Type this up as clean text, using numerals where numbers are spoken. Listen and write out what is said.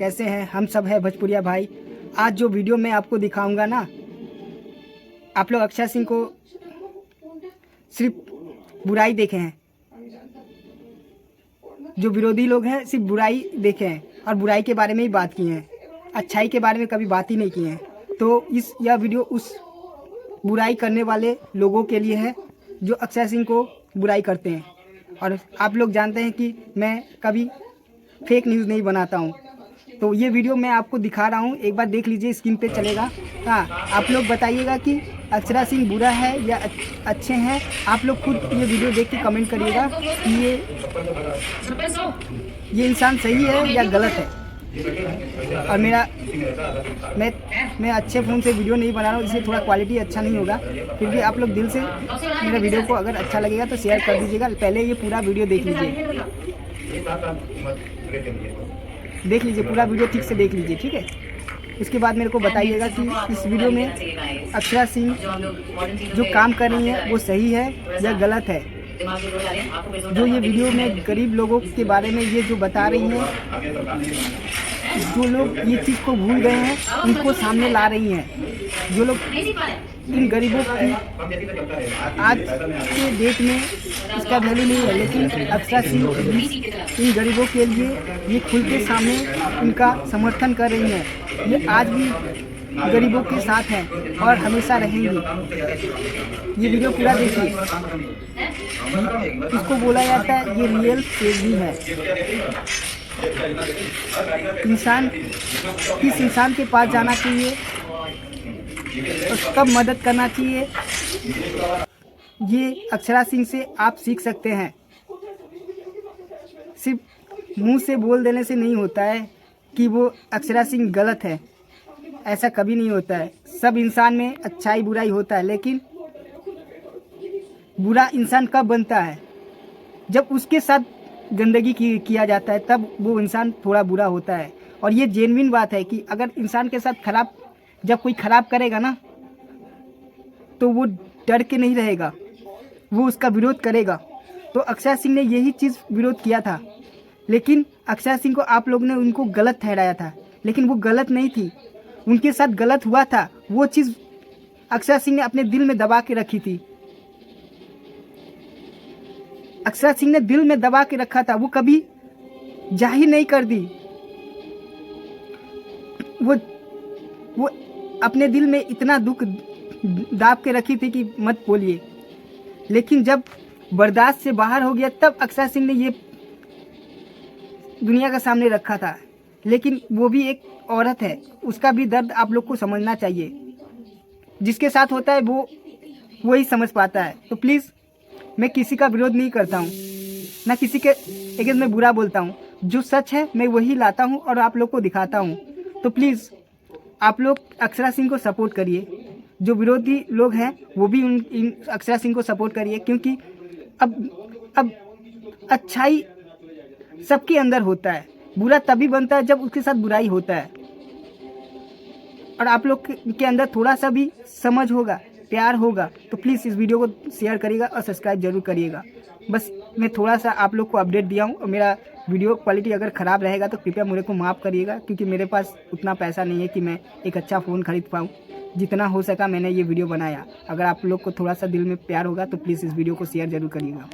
कैसे हैं? हम सब है भोजपुरिया भाई। आज जो वीडियो मैं आपको दिखाऊंगा ना, आप लोग अक्षय सिंह को सिर्फ बुराई देखे हैं। जो विरोधी लोग हैं सिर्फ बुराई देखे हैं और बुराई के बारे में ही बात की हैं, अच्छाई के बारे में कभी बात ही नहीं की हैं। तो यह वीडियो उस बुराई करने वाले लोगों के लिए है जो अक्षय सिंह को बुराई करते हैं। और आप लोग जानते हैं कि मैं कभी फेक न्यूज़ नहीं बनाता हूँ। तो ये वीडियो मैं आपको दिखा रहा हूँ, एक बार देख लीजिए, स्क्रीन पे चलेगा। हाँ, आप लोग बताइएगा कि अक्षय सिंह बुरा है या अच्छे हैं। आप लोग खुद ये वीडियो देख के कमेंट करिएगा कि ये इंसान सही है या गलत है। और मैं अच्छे फ़ोन से वीडियो नहीं बना रहा हूँ, इसलिए थोड़ा क्वालिटी अच्छा नहीं होगा। फिर भी आप लोग दिल से मेरे वीडियो को अगर अच्छा लगेगा तो शेयर कर दीजिएगा। पहले ये पूरा वीडियो देख लीजिए, पूरा वीडियो ठीक से देख लीजिए, ठीक है। उसके बाद मेरे को बताइएगा कि इस वीडियो में अक्षय सिंह जो काम कर रही है वो सही है या गलत है। जो ये वीडियो में गरीब लोगों के बारे में ये जो बता रही हैं, जो लोग ये चीज़ को भूल गए हैं उनको सामने ला रही हैं। जो लोग इन गरीबों की आज के डेट में इसका वैल्यू नहीं है, लेकिन अक्षय सिंह इन गरीबों के लिए ये खुल के सामने इनका समर्थन कर रही हैं। ये आज भी गरीबों के साथ हैं और हमेशा रहेंगी। ये वीडियो पूरा देखिए। इसको बोला जाता है ये रियल फेक है। इंसान किस इंसान के पास जाना चाहिए और कब मदद करना चाहिए, ये अक्षय सिंह से आप सीख सकते हैं। सिर्फ मुंह से बोल देने से नहीं होता है कि वो अक्षय सिंह गलत है, ऐसा कभी नहीं होता है। सब इंसान में अच्छाई बुराई होता है, लेकिन बुरा इंसान कब बनता है? जब उसके साथ गंदगी किया जाता है, तब वो इंसान थोड़ा बुरा होता है। और ये जेन्युइन बात है कि अगर इंसान के साथ जब कोई खराब करेगा ना, तो वो डर के नहीं रहेगा, वो उसका विरोध करेगा। तो अक्षय सिंह ने यही चीज़ विरोध किया था, लेकिन अक्षय सिंह को आप लोग ने उनको गलत ठहराया था, लेकिन वो गलत नहीं थी। उनके साथ गलत हुआ था, वो चीज़ अक्षय सिंह ने अपने दिल में दबा के रखी थी। अक्षय सिंह ने दिल में दबा के रखा था, वो कभी जाहिर नहीं कर दी। वो अपने दिल में इतना दुख दाब के रखी थी कि मत बोलिए। लेकिन जब बर्दाश्त से बाहर हो गया, तब अक्षय सिंह ने ये दुनिया के सामने रखा था। लेकिन वो भी एक औरत है, उसका भी दर्द आप लोग को समझना चाहिए। जिसके साथ होता है वो ही समझ पाता है। तो प्लीज़, मैं किसी का विरोध नहीं करता हूँ, ना किसी के अगेंस्ट मैं बुरा बोलता हूँ। जो सच है मैं वही लाता हूँ और आप लोग को दिखाता हूँ। तो प्लीज़ आप लोग अक्षय सिंह को सपोर्ट करिए। जो विरोधी लोग हैं वो भी इन अक्षय सिंह को सपोर्ट करिए, क्योंकि अब अच्छाई सबके अंदर होता है, बुरा तभी बनता है जब उसके साथ बुराई होता है। और आप लोग के अंदर थोड़ा सा भी समझ होगा, प्यार होगा, तो प्लीज़ इस वीडियो को शेयर करिएगा और सब्सक्राइब जरूर करिएगा। बस मैं थोड़ा सा आप लोग को अपडेट दिया हूँ। और मेरा वीडियो क्वालिटी अगर ख़राब रहेगा तो कृपया मेरे को माफ़ करिएगा, क्योंकि मेरे पास उतना पैसा नहीं है कि मैं एक अच्छा फ़ोन खरीद पाऊँ। जितना हो सका मैंने ये वीडियो बनाया। अगर आप लोग को थोड़ा सा दिल में प्यार होगा तो प्लीज़ इस वीडियो को शेयर ज़रूर करिएगा।